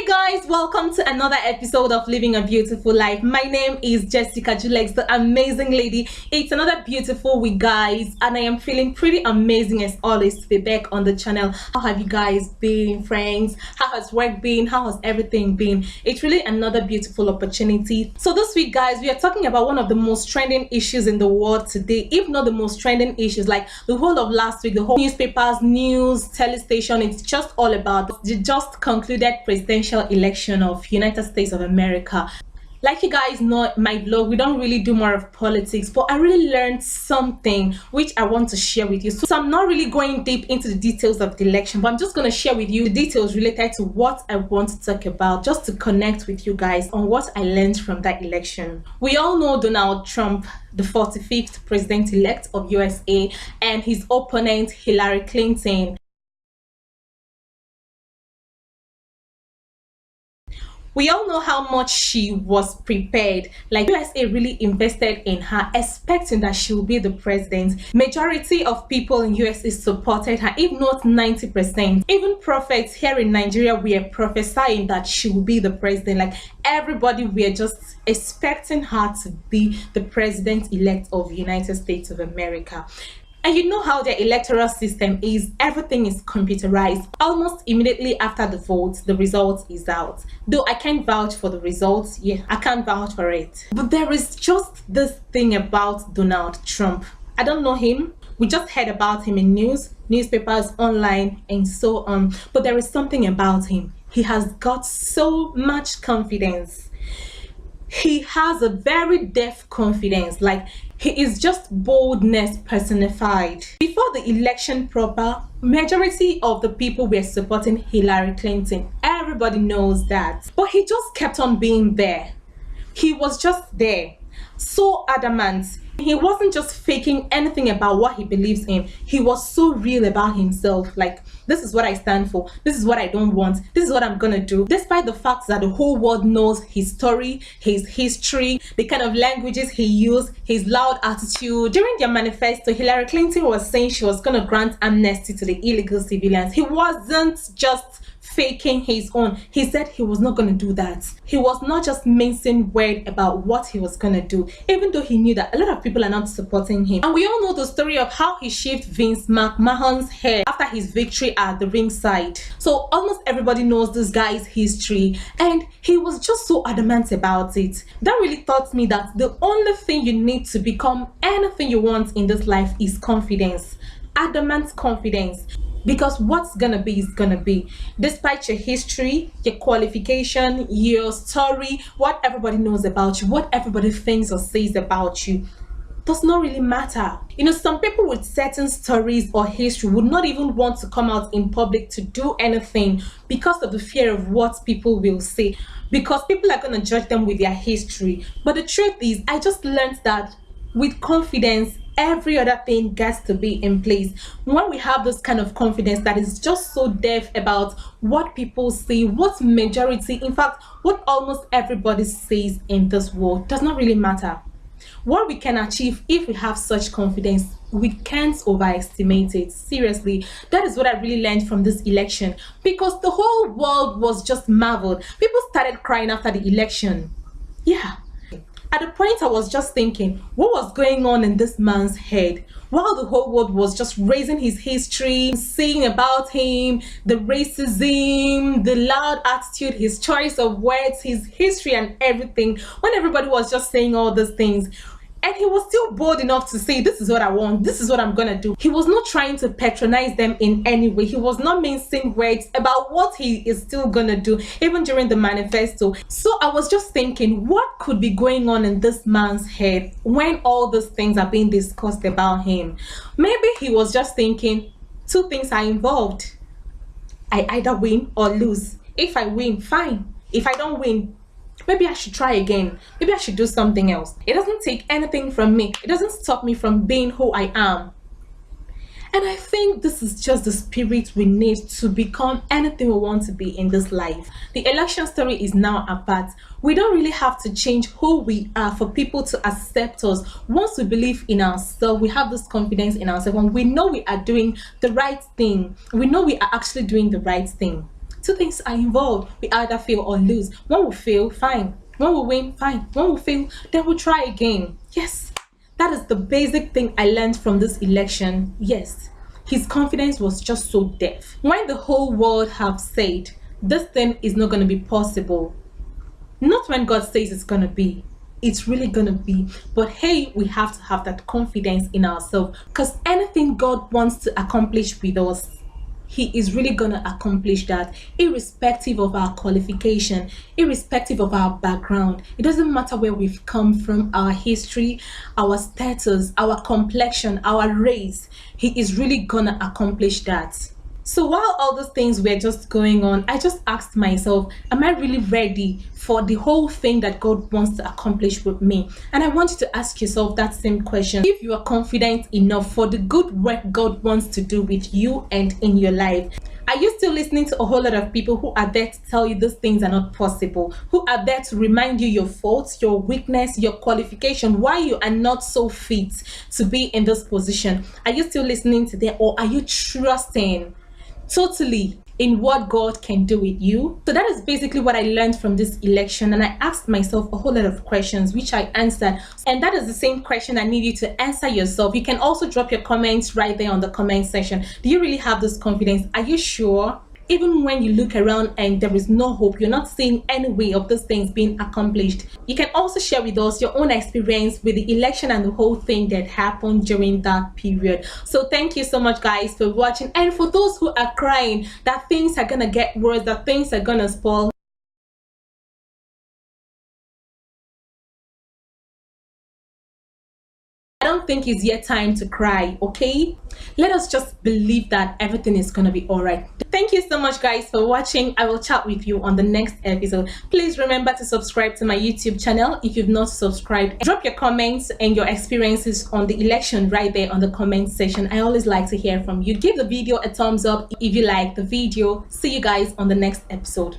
Guys, welcome to another episode of Living a Beautiful Life. My name is Jessica Julex, the amazing lady. It's another beautiful week, guys, and I am feeling pretty amazing as always to be back on the channel. How have you guys been, friends? How has work been? How has everything been? It's really another beautiful opportunity. So this week, guys, we are talking about one of the most trending issues in the world today, if not the most trending issues. Like the whole of last week, the whole newspapers, news, telestation, it's just all about the just concluded presidential election of United States of America. Like you guys know, my vlog, we don't really do more of politics, but I really learned something which I want to share with you. So I'm not really going deep into the details of the election, but I'm just going to share with you the details related to what I want to talk about, just to connect with you guys on what I learned from that election. We all know Donald Trump, the 45th president-elect of USA, and his opponent Hillary Clinton. We all know how much she was prepared. Like USA really invested in her, expecting that she will be the president. Majority of people in USA supported her, if not 90%. Even prophets here in Nigeria were prophesying that she will be the president. Like everybody were just expecting her to be the president-elect of United States of America. And you know how the electoral system is, everything is computerized. Almost immediately after the vote, the result is out. Though I can't vouch for the results, yeah, I can't vouch for it. But there is just this thing about Donald Trump. I don't know him. We just heard about him in news, newspapers, online, and so on. But there is something about him. He has got so much confidence. He has a very deaf confidence. Like he is just boldness personified. Before the election proper, majority of the people were supporting Hillary Clinton. Everybody knows that. But he just kept on being there. He was just there. So adamant. He wasn't just faking anything about what he believes in. He was so real about himself. Like, this is what I stand for. This is what I don't want. This is what I'm gonna do. Despite the fact that the whole world knows his story, his history, the kind of languages he used, his loud attitude. During their manifesto, Hillary Clinton was saying she was gonna grant amnesty to the illegal civilians. He wasn't just faking his own. He said he was not going to do that. He was not just mincing word about what he was going to do, even though he knew that a lot of people are not supporting him. And we all know the story of how he shaved Vince McMahon's hair after his victory at the ringside. So almost everybody knows this guy's history, and he was just so adamant about it. That really taught me that the only thing you need to become anything you want in this life is confidence. Adamant confidence. Because what's gonna be is gonna be. Despite your history, your qualification, your story, what everybody knows about you, what everybody thinks or says about you, does not really matter. You know, some people with certain stories or history would not even want to come out in public to do anything because of the fear of what people will say, because people are going to judge them with their history. But the truth is, I just learned that with confidence, every other thing gets to be in place. When we have this kind of confidence that is just so deaf about what people say, what majority, in fact, what almost everybody says in this world, does not really matter. What we can achieve if we have such confidence, we can't overestimate it. Seriously, that is what I really learned from this election, because the whole world was just marveled. People started crying after the election. Yeah. At the point I was just thinking, what was going on in this man's head? While the whole world was just raising his history, saying about him, the racism, the loud attitude, his choice of words, his history and everything, when everybody was just saying all these things, and he was still bold enough to say, this is what I want, this is what I'm gonna do. He was not trying to patronize them in any way. He was not mincing words about what he is still gonna do, even during the manifesto. So I was just thinking, what could be going on in this man's head when all these things are being discussed about him? Maybe he was just thinking, two things are involved. I either win or lose. If I win, fine. If I don't win, maybe I should try again. Maybe I should do something else. It doesn't take anything from me. It doesn't stop me from being who I am. And I think this is just the spirit we need to become anything we want to be in this life. The election story is now apart. We don't really have to change who we are for people to accept us. Once we believe in ourselves, we have this confidence in ourselves, and we know we are doing the right thing. We know we are actually doing the right thing. Two things are involved. We either fail or lose. One will fail, fine. One will win, fine. One will fail, then we'll try again. Yes, that is the basic thing I learned from this election. Yes, his confidence was just so deaf. When the whole world have said this thing is not going to be possible, not when God says it's going to be, it's really going to be. But hey, we have to have that confidence in ourselves, because anything God wants to accomplish with us, he is really going to accomplish that, irrespective of our qualification, irrespective of our background. It doesn't matter where we've come from, our history, our status, our complexion, our race. He is really going to accomplish that. So while all those things were just going on, I just asked myself, am I really ready for the whole thing that God wants to accomplish with me? And I want you to ask yourself that same question. If you are confident enough for the good work God wants to do with you and in your life, are you still listening to a whole lot of people who are there to tell you those things are not possible? Who are there to remind you your faults, your weakness, your qualification, why you are not so fit to be in this position? Are you still listening to them, or are you trusting totally in what God can do with you? So that is basically what I learned from this election, and I asked myself a whole lot of questions which I answered, and that is the same question I need you to answer yourself. You can also drop your comments right there on the comment section. Do you really have this confidence? Are you sure? Even when you look around and there is no hope, you're not seeing any way of those things being accomplished. You can also share with us your own experience with the election and the whole thing that happened during that period. So thank you so much, guys, for watching. And for those who are crying that things are gonna get worse, that things are gonna spoil, I don't think it's yet time to cry, okay? Let us just believe that everything is gonna be all right. Thank you so much, guys, for watching. I will chat with you on the next episode. Please remember to subscribe to my YouTube channel if you've not subscribed. Drop your comments and your experiences on the election right there on the comment section. I always like to hear from you. Give the video a thumbs up if you like the video. See you guys on the next episode.